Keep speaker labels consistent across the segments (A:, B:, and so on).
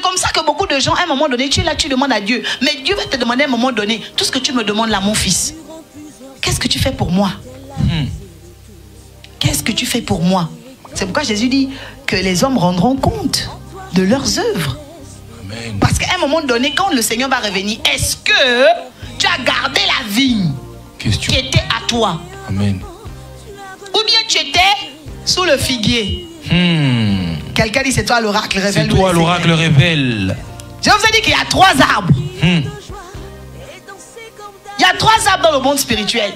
A: comme ça que beaucoup de gens, à un moment donné, tu es là, tu demandes à Dieu. Mais Dieu va te demander à un moment donné, tout ce que tu me demandes là, mon fils, qu'est-ce que tu fais pour moi? Qu'est-ce que tu fais pour moi? C'est pourquoi Jésus dit que les hommes rendront compte de leurs œuvres.
B: Amen.
A: Parce qu'à un moment donné, quand le Seigneur va revenir, est-ce que tu as gardé la vigne qui était à toi?
B: Amen.
A: Ou bien tu étais sous le figuier? Quelqu'un dit c'est toi l'oracle, révèle.
B: C'est toi l'oracle, révèle.
A: Je vous ai dit qu'il y a 3 arbres. Il y a 3 arbres dans le monde spirituel.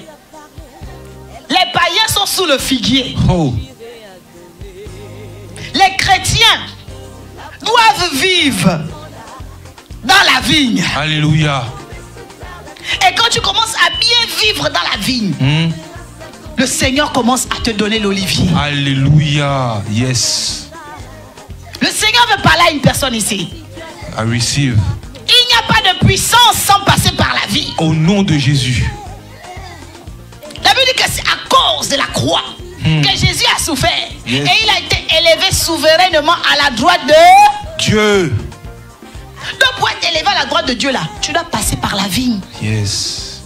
A: Les païens sont sous le figuier.
B: Oh.
A: Les chrétiens doivent vivre dans la vigne.
B: Alléluia.
A: Et quand tu commences à bien vivre dans la vigne, le Seigneur commence à te donner l'olivier.
B: Alléluia. Yes.
A: Le Seigneur veut parler à une personne ici.
B: I receive.
A: Il n'y a pas de puissance sans passer par la vie.
B: Au nom de Jésus.
A: La Bible dit que c'est à cause de la croix que Jésus a souffert.
B: Yes.
A: Et il a été élevé souverainement à la droite de
B: Dieu.
A: Donc pour être élevé à la droite de Dieu là, tu dois passer par la vigne.
B: Yes.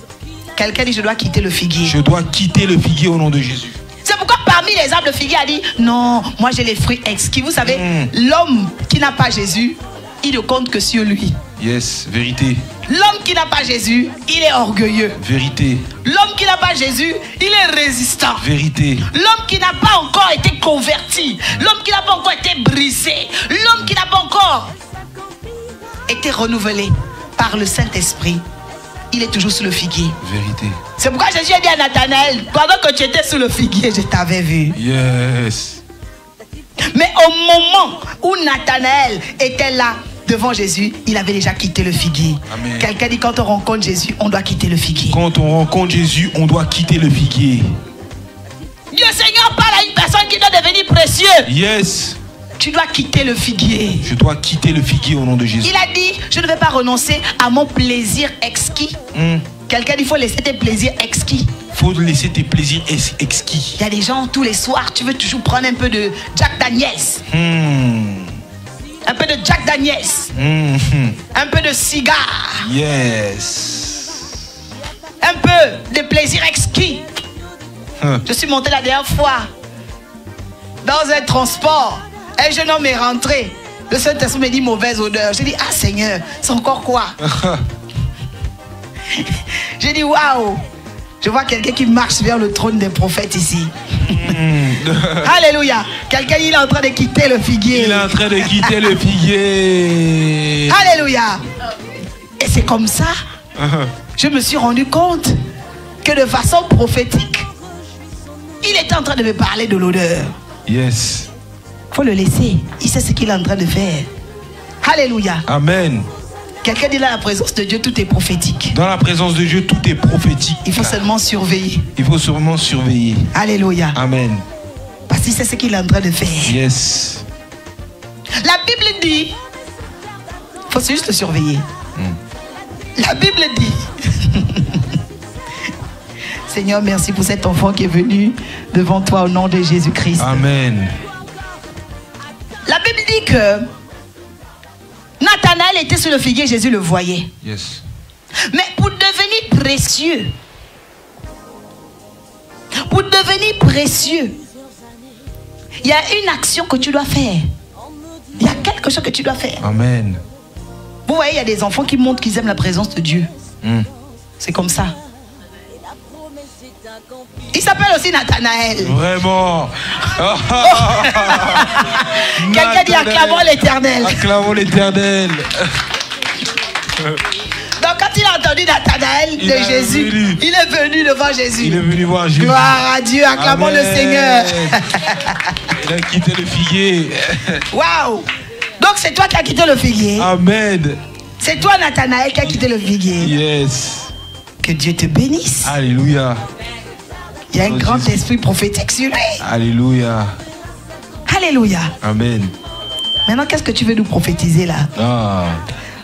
A: Quelqu'un dit je dois quitter le figuier.
B: Je dois quitter le figuier au nom de Jésus.
A: C'est pourquoi parmi les arbres de figuier a dit non, moi j'ai les fruits exquis. Vous savez, l'homme qui n'a pas Jésus, il ne compte que sur lui.
B: Yes, vérité.
A: L'homme qui n'a pas Jésus, il est orgueilleux.
B: Vérité.
A: L'homme qui n'a pas Jésus, il est résistant.
B: Vérité.
A: L'homme qui n'a pas encore été converti, l'homme qui n'a pas encore été brisé, l'homme qui n'a pas encore été renouvelé par le Saint-Esprit, il est toujours sous le figuier.
B: Vérité.
A: C'est pourquoi Jésus a dit à Nathanaël, pendant que tu étais sous le figuier, je t'avais vu.
B: Yes.
A: Mais au moment où Nathanaël était là devant Jésus, il avait déjà quitté le figuier. Quelqu'un dit quand on rencontre Jésus, on doit quitter le figuier.
B: Quand on rencontre Jésus, on doit quitter le figuier.
A: Dieu Seigneur parle à une personne qui doit devenir précieux.
B: Yes.
A: Tu dois quitter le figuier.
B: Je dois quitter le figuier au nom de Jésus.
A: Il a dit, je ne vais pas renoncer à mon plaisir exquis. Quelqu'un dit, il faut laisser tes plaisirs exquis.
B: Il faut laisser tes plaisirs exquis.
A: Il y a des gens, tous les soirs, tu veux toujours prendre un peu de Jack Daniels. Un peu de Jack Daniels. Un peu de cigare.
B: Yes.
A: Un peu de plaisir exquis. Je suis monté la dernière fois dans un transport. Un jeune homme est rentré. Le Saint-Esprit me dit mauvaise odeur. J'ai dit, ah Seigneur, c'est encore quoi? J'ai dit, waouh. Je vois quelqu'un qui marche vers le trône des prophètes ici. Alléluia. Quelqu'un, il est en train de quitter le figuier.
B: Il est en train de quitter le figuier.
A: Alléluia. Et c'est comme ça, je me suis rendu compte que de façon prophétique, il était en train de me parler de l'odeur.
B: Yes.
A: Il faut le laisser. Il sait ce qu'il est en train de faire. Alléluia.
B: Amen.
A: Quelqu'un dit là, la présence de Dieu, tout est prophétique.
B: Dans la présence de Dieu, tout est prophétique.
A: Il faut seulement surveiller.
B: Il faut seulement surveiller.
A: Alléluia.
B: Amen.
A: Parce qu'il sait ce qu'il est en train de faire.
B: Yes.
A: La Bible dit, il faut juste le surveiller. La Bible dit, Seigneur, merci pour cet enfant qui est venu devant toi au nom de Jésus-Christ.
B: Amen.
A: La Bible dit que Nathanaël était sur le figuier, Jésus le voyait.
B: Yes.
A: Mais pour devenir précieux, il y a une action que tu dois faire. Il y a quelque chose que tu dois faire.
B: Amen.
A: Vous voyez, il y a des enfants qui montrent qu'ils aiment la présence de Dieu. C'est comme ça. Il s'appelle aussi Nathanaël.
B: Vraiment.
A: Quelqu'un dit acclamons l'Éternel.
B: Acclamons l'Éternel.
A: Donc quand il a entendu Nathanaël de Jésus, il est venu devant Jésus.
B: Il est venu voir Jésus.
A: Gloire à Dieu, acclamons le Seigneur.
B: Il a quitté le figuier.
A: Waouh. Donc c'est toi qui as quitté le figuier.
B: Amen.
A: C'est toi Nathanaël qui a quitté le figuier.
B: Yes.
A: Que Dieu te bénisse.
B: Alléluia.
A: Il y a un grand esprit prophétique sur lui.
B: Alléluia.
A: Alléluia.
B: Amen.
A: Maintenant, qu'est-ce que tu veux nous prophétiser là?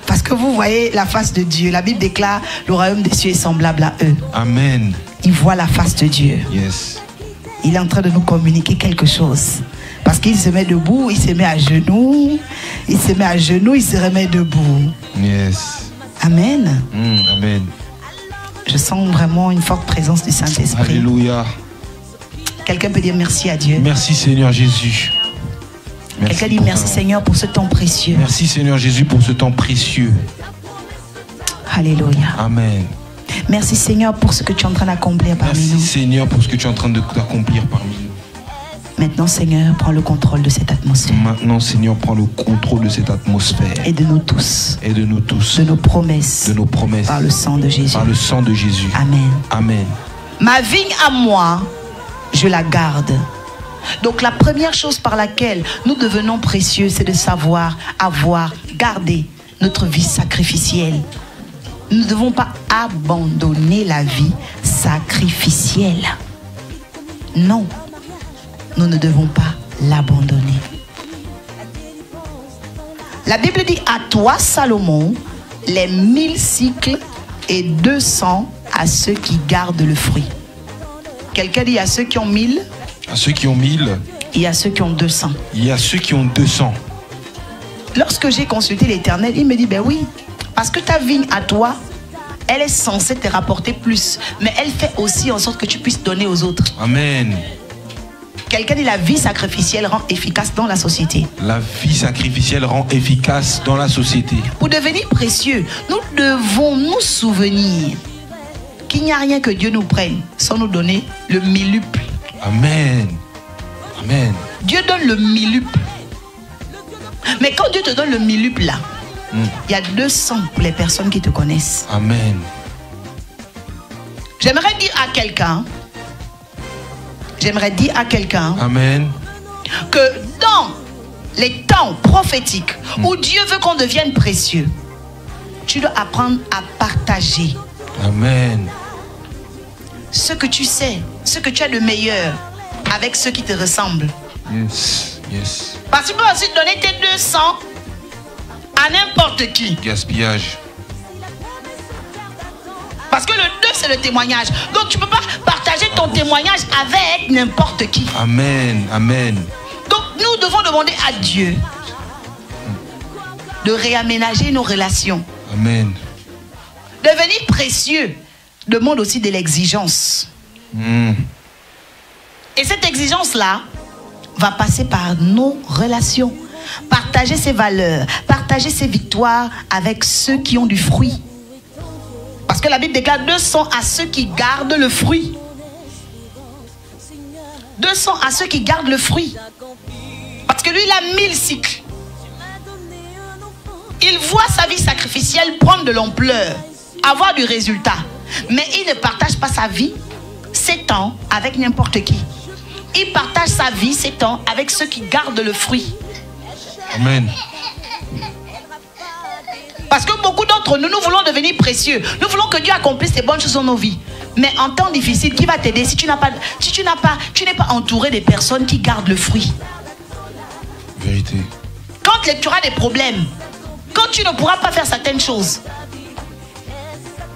A: Parce que vous voyez la face de Dieu. La Bible déclare le royaume des cieux est semblable à eux.
B: Amen.
A: Il voit la face de Dieu.
B: Yes.
A: Il est en train de nous communiquer quelque chose. Parce qu'il se met debout, il se met à genoux. Il se met à genoux, il se remet debout.
B: Yes.
A: Amen.
B: Amen.
A: Je sens vraiment une forte présence du Saint-Esprit.
B: Alléluia.
A: Quelqu'un peut dire merci à Dieu.
B: Merci Seigneur Jésus.
A: Quelqu'un dit merci Seigneur pour ce temps précieux.
B: Merci Seigneur Jésus pour ce temps précieux.
A: Alléluia.
B: Amen.
A: Merci Seigneur pour ce que tu es en train d'accomplir parmi nous.
B: Merci Seigneur pour ce que tu es en train d'accomplir parmi nous.
A: Maintenant Seigneur, prends le contrôle de cette atmosphère.
B: Maintenant Seigneur, prends le contrôle de cette atmosphère.
A: Et de nous tous.
B: Et de nous tous.
A: De nos promesses.
B: De nos promesses.
A: Par le sang de Jésus.
B: Par le sang de Jésus.
A: Amen.
B: Amen.
A: Ma vigne à moi, je la garde. Donc la première chose par laquelle nous devenons précieux, c'est de savoir avoir gardé notre vie sacrificielle. Nous ne devons pas abandonner la vie sacrificielle. Non, nous ne devons pas l'abandonner. La Bible dit à toi, Salomon, les 1000 cycles et 200 à ceux qui gardent le fruit. Quelqu'un dit à ceux qui ont 1000.
B: À ceux qui ont 1000.
A: Il y a ceux qui ont 200.
B: Il y a ceux qui ont 200.
A: Lorsque j'ai consulté l'Éternel, il me dit, ben oui, parce que ta vigne à toi, elle est censée te rapporter plus. Mais elle fait aussi en sorte que tu puisses donner aux autres.
B: Amen.
A: Quelqu'un dit, la vie sacrificielle rend efficace dans la société.
B: La vie sacrificielle rend efficace dans la société.
A: Pour devenir précieux, nous devons nous souvenir qu'il n'y a rien que Dieu nous prenne sans nous donner le milluple.
B: Amen. Amen.
A: Dieu donne le milluple. Mais quand Dieu te donne le milluple là, il y a 200 pour les personnes qui te connaissent.
B: Amen.
A: J'aimerais dire à quelqu'un,
B: Amen,
A: que dans les temps prophétiques où Dieu veut qu'on devienne précieux, tu dois apprendre à partager.
B: Amen.
A: Ce que tu sais, ce que tu as de meilleur avec ceux qui te ressemblent.
B: Yes, yes.
A: Parce que tu peux aussi donner tes 200 à n'importe qui.
B: Gaspillage.
A: Parce que le 2, c'est le témoignage. Donc tu ne peux pas partager ton témoignage avec n'importe qui.
B: Amen, amen.
A: Donc nous devons demander à Dieu de réaménager nos relations.
B: Amen.
A: Devenir précieux demande aussi de l'exigence. Et cette exigence-là va passer par nos relations. Partager ses valeurs, partager ses victoires avec ceux qui ont du fruit. Parce que la Bible déclare 200 à ceux qui gardent le fruit. 200 à ceux qui gardent le fruit. Parce que lui, il a 1000 cycles. Il voit sa vie sacrificielle prendre de l'ampleur, avoir du résultat. Mais il ne partage pas sa vie, ses temps, avec n'importe qui. Il partage sa vie, ses temps, avec ceux qui gardent le fruit.
B: Amen.
A: Parce que beaucoup d'entre nous, nous voulons devenir précieux. Nous voulons que Dieu accomplisse les bonnes choses dans nos vies. Mais en temps difficile, qui va t'aider si tu n'es pas entouré des personnes qui gardent le fruit?
B: Vérité.
A: Quand tu auras des problèmes, quand tu ne pourras pas faire certaines choses,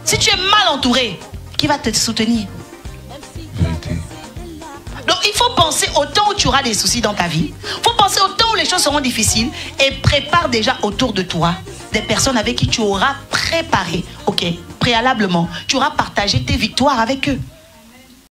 A: si tu es mal entouré, qui va te soutenir?
B: Vérité.
A: Donc il faut penser au temps où tu auras des soucis dans ta vie. Il faut penser au temps où les choses seront difficiles et prépare déjà autour de toi des personnes avec qui tu auras préparé, préalablement. Tu auras partagé tes victoires avec eux.